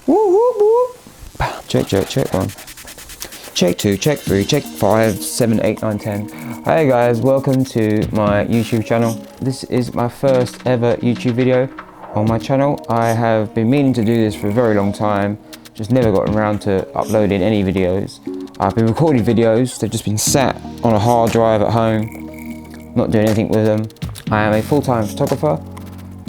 Woo, woo, woo. Check, check, check 1. Check 2, check 3, check 5, 7, 8, 9, 10. Hey guys, welcome to my YouTube channel. This is my first ever YouTube video on my channel. I have been meaning to do this for a very long time, just never gotten around to uploading any videos. I've been recording videos, they've just been sat on a hard drive at home, not doing anything with them. I am a full-time photographer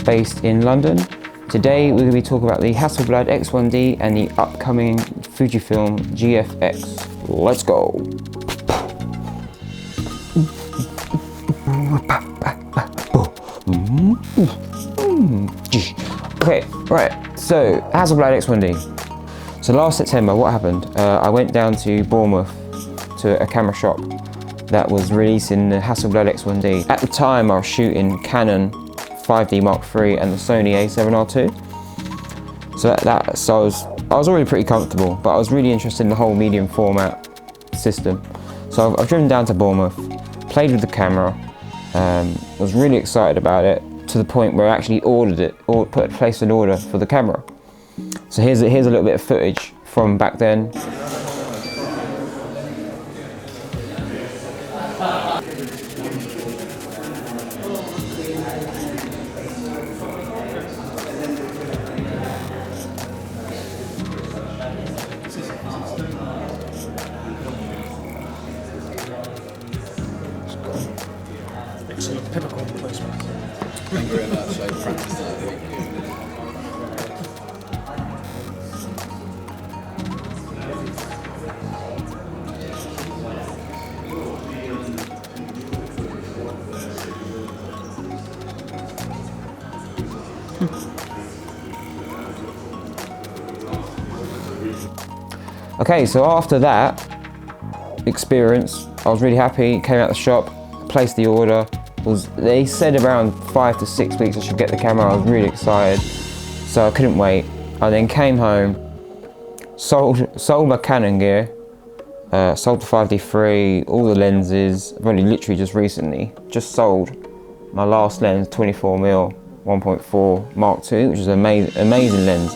based in London. Today we're going to be talking about the Hasselblad X1D and the upcoming Fujifilm GFX. Let's go! Okay, right, so Hasselblad X1D. So last September, what happened? I went down to Bournemouth to a camera shop that was releasing the Hasselblad X1D. At the time I was shooting Canon 5D Mark III and the Sony A7R II. So I was already pretty comfortable, but I was really interested in the whole medium format system. So I've driven down to Bournemouth, played with the camera, was really excited about it to the point where I actually ordered it, or placed an order for the camera. So here's a little bit of footage from back then. Excellent peppercorn placement. Thank you very much. I practiced that. Thank you. Okay, so after that experience, I was really happy, came out the shop, placed the order. They said around 5 to 6 weeks I should get the camera. I was really excited, so I couldn't wait. I then came home, sold my Canon gear, sold the 5D3, all the lenses. I've only literally just recently just sold my last lens, 24mm 1.4 Mark II, which is an amazing lens.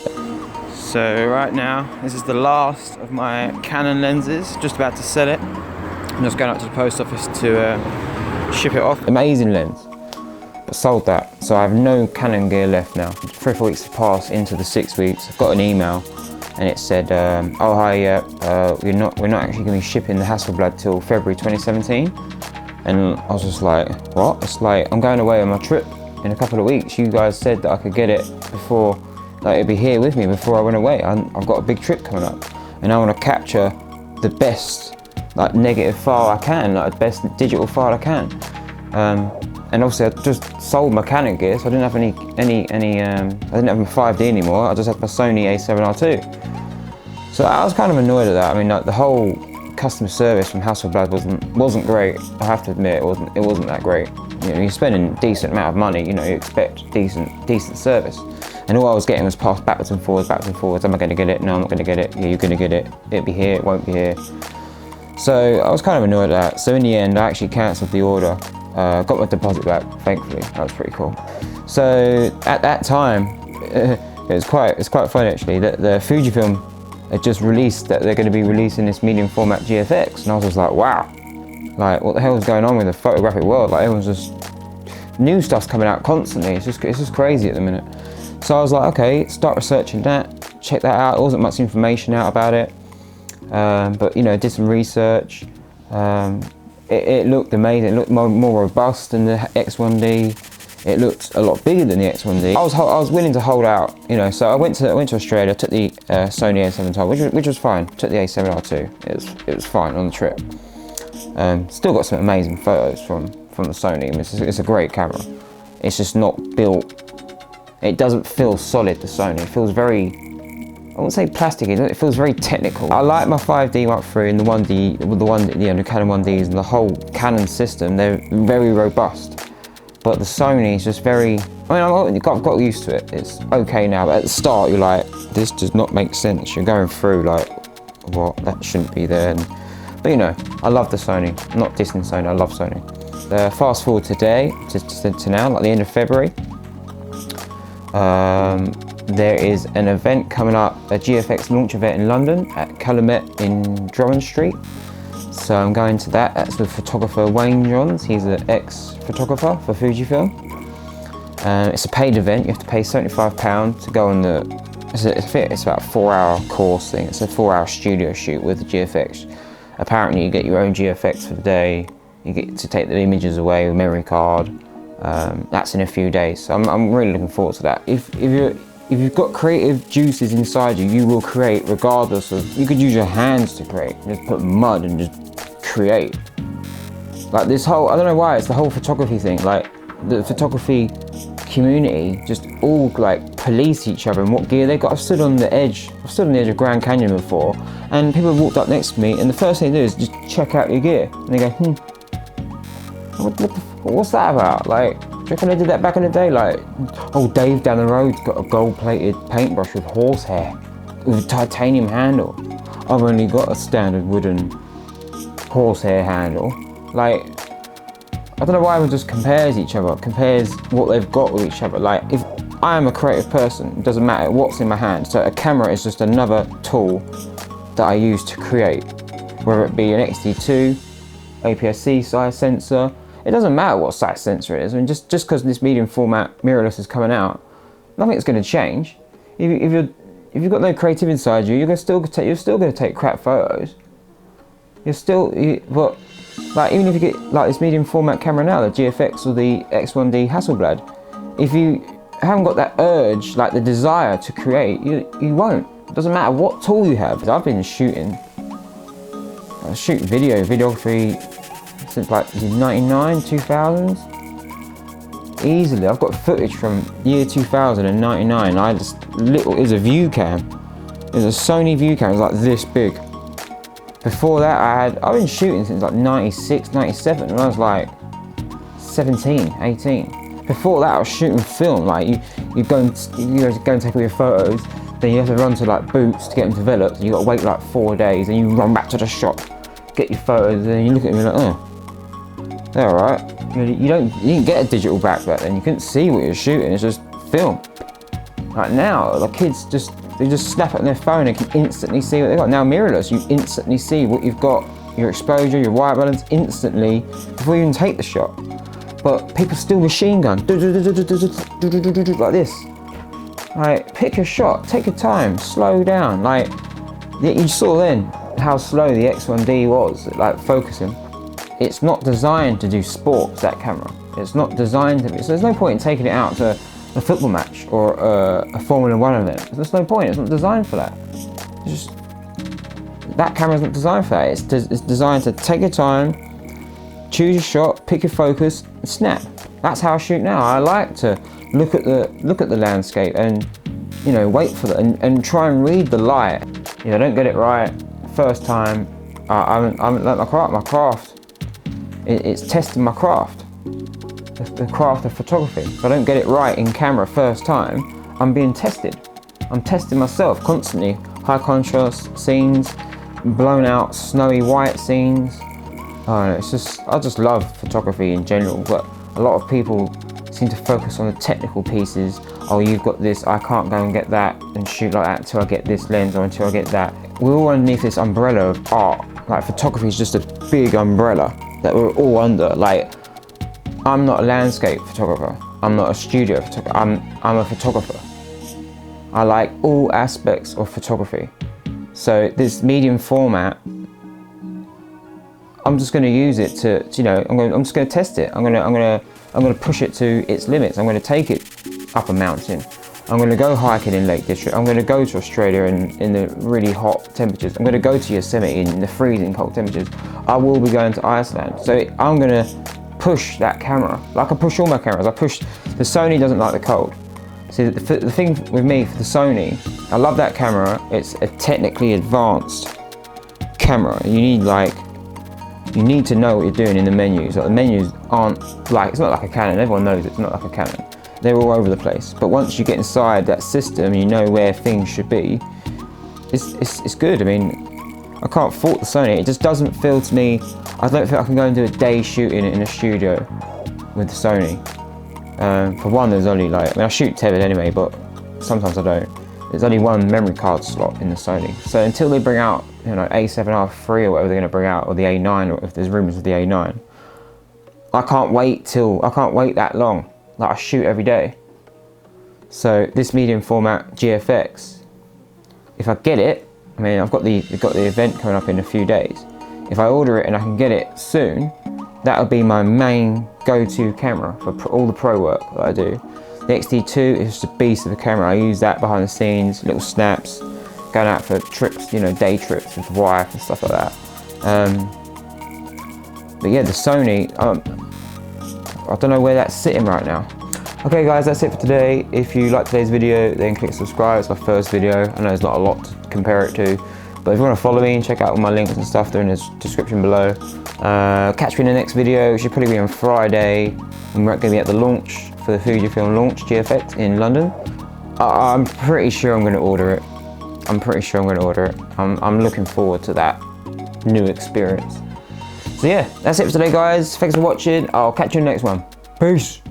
So right now, this is the last of my Canon lenses, just about to sell it. I'm just going out to the post office to ship it off. Amazing lens, but sold that. So I have no Canon gear left now. 3 or 4 weeks have passed into the 6 weeks. I've got an email and it said, oh hi, we're not actually going to be shipping the Hasselblad till February 2017. And I was just like, what? It's like, I'm going away on my trip in a couple of weeks. You guys said that I could get it before, like it'd be here with me before I went away. I've got a big trip coming up and I want to capture the best like negative file I can, like the best digital file I can. And obviously I just sold my Canon gear, so I didn't have I didn't have my 5D anymore. I just had my Sony A7R II. So I was kind of annoyed at that. I mean, like the whole customer service from Hasselblad wasn't great. I have to admit, it wasn't that great. You know, you're spending a decent amount of money. You know, you expect decent service. And all I was getting was passed backwards and forwards. Am I going to get it? No, I'm not going to get it. Yeah, you're going to get it. It'll be here. It won't be here. So I was kind of annoyed at that. So in the end, I actually cancelled the order. Got my deposit back, thankfully. That was pretty cool. So at that time, it's quite funny actually that the Fujifilm had just released that they're going to be releasing this medium format GFX, and I was just like, wow, like what the hell is going on with the photographic world? Like everyone's just new stuff's coming out constantly. It's just crazy at the minute. So I was like, okay, start researching that, check that out. There wasn't much information out about it. But you know, did some research. It looked amazing. It looked more robust than the X1D. It looked a lot bigger than the X1D. I was willing to hold out, you know. So I went to Australia. Took the Sony A7R, which was fine. Took the A7R II. It was fine on the trip. Still got some amazing photos from the Sony. I mean, it's a great camera. It's just not built. It doesn't feel solid. The Sony. It feels very, I wouldn't say plasticky, it feels very technical. I like my 5D Mark III and the 1D, the Canon 1Ds and the whole Canon system. They're very robust. But the Sony is just very, I mean, I've got used to it. It's okay now, but at the start you're like, this does not make sense. You're going through like, what, that shouldn't be there. But you know, I love the Sony. I'm not dissing Sony, I love Sony. Fast forward today, to now, like the end of February. there is an event coming up, a GFX launch event in London at Calumet in Drummond Street. So I'm going to that. That's with photographer Wayne Johns. He's an ex-photographer for Fujifilm. It's a paid event. You have to pay £75 to go on the. It's about a 4-hour course thing. It's a 4-hour studio shoot with the GFX. Apparently, you get your own GFX for the day. You get to take the images away with memory card. That's in a few days. So I'm really looking forward to that. If you've got creative juices inside you, you will create regardless of. You could use your hands to create. Just put mud and just create. Like this whole. I don't know why it's the whole photography thing. Like the photography community just all like police each other and what gear they got. I've stood on the edge of Grand Canyon before, and people have walked up next to me, and the first thing they do is just check out your gear, and they go, what's that about? Like, do you reckon they did that back in the day? Like, oh, Dave down the road's got a gold-plated paintbrush with horsehair with a titanium handle. I've only got a standard wooden horsehair handle. Like, I don't know why everyone just compares each other, compares what they've got with each other. Like, if I am a creative person, it doesn't matter what's in my hand. So a camera is just another tool that I use to create, whether it be an XD2, APS-C size sensor. It doesn't matter what size sensor it is. I mean, just because this medium format mirrorless is coming out, nothing's going to change. If you've got no creative inside you, you're still going to take crap photos. But like, even if you get like this medium format camera now, the GFX or the X1D Hasselblad, if you haven't got that urge, like the desire to create, you won't. It doesn't matter what tool you have. I've been shooting, I shoot videography since like 99, 2000s. Easily, I've got footage from year 2000 and 99. It's a view cam. It's a Sony view cam, it's like this big. Before that, I've been shooting since like 96, 97, when I was like 17, 18. Before that, I was shooting film. Like you go and take all your photos, then you have to run to like Boots to get them developed. And you got to wait like 4 days, and you run back to the shop, get your photos, and you look at them and you're like, oh, they're alright. You didn't get a digital back then. You couldn't see what you're shooting. It's just film. Like now, the kids they just snap it on their phone and can instantly see what they've got. Now mirrorless, you instantly see what you've got, your exposure, your white balance, instantly before you even take the shot. But people still machine gun, like this. Like, pick your shot, take your time, slow down. Like, you saw then how slow the X1D was, like focusing. It's not designed to do sports, that camera. It's not designed to, so there's no point in taking it out to a football match or a Formula 1 event. There's no point, it's not designed for that. That camera's not designed for that. It's designed to take your time, choose your shot, pick your focus, and snap. That's how I shoot now. I like to look at the landscape and, you know, wait for that and try and read the light. If I don't get it right first time, I haven't learnt my craft. It's testing my craft. The craft of photography. If I don't get it right in camera first time, I'm being tested. I'm testing myself constantly. High contrast scenes, blown out snowy white scenes. I just love photography in general, but a lot of people seem to focus on the technical pieces. Oh, you've got this, I can't go and get that and shoot like that until I get this lens or until I get that. We're all underneath this umbrella of art. Like, photography is just a big umbrella that we're all under. Like, I'm not a landscape photographer. I'm not a studio photographer. I'm a photographer. I like all aspects of photography. So this medium format, I'm just going to use it to, you know, I'm just going to test it. I'm going to push it to its limits. I'm going to take it up a mountain. I'm going to go hiking in Lake District. I'm going to go to Australia in the really hot temperatures. I'm going to go to Yosemite in the freezing cold temperatures. I will be going to Iceland. So I'm going to push that camera, like I push all my cameras. The Sony doesn't like the cold. See, the thing with me for the Sony, I love that camera. It's a technically advanced camera. You need to know what you're doing in the menus. Like, the menus aren't like, it's not like a Canon. Everyone knows it's not like a Canon. They're all over the place. But once you get inside that system, you know where things should be. It's good. I mean, I can't fault the Sony. It just doesn't feel to me. I don't think I can go and do a day shooting in a studio with the Sony. For one, there's only like, I mean, I shoot tethered anyway, but sometimes I don't. There's only one memory card slot in the Sony. So until they bring out, you know, A7R3 or whatever they're gonna bring out, or the A9, or if there's rumors of the A9, I can't wait that long. Like, I shoot every day. So this medium format GFX, if I get it, I mean, we've got the event coming up in a few days. If I order it and I can get it soon, that'll be my main go-to camera for all the pro work that I do. The XT2 is just a beast of a camera. I use that behind the scenes, little snaps, going out for trips, you know, day trips with the wife and stuff like that. But yeah, the Sony, I don't know where that's sitting right now. Okay guys, that's it for today. If you like today's video, then click subscribe. It's my first video. I know there's not a lot to compare it to, but if you want to follow me and check out all my links and stuff, they're in the description below. Catch me in the next video, which should probably be on Friday. I'm going to be at the launch for the Fujifilm launch GFX in London. I'm pretty sure I'm going to order it. I'm looking forward to that new experience. So yeah, that's it for today guys. Thanks for watching. I'll catch you in the next one. Peace.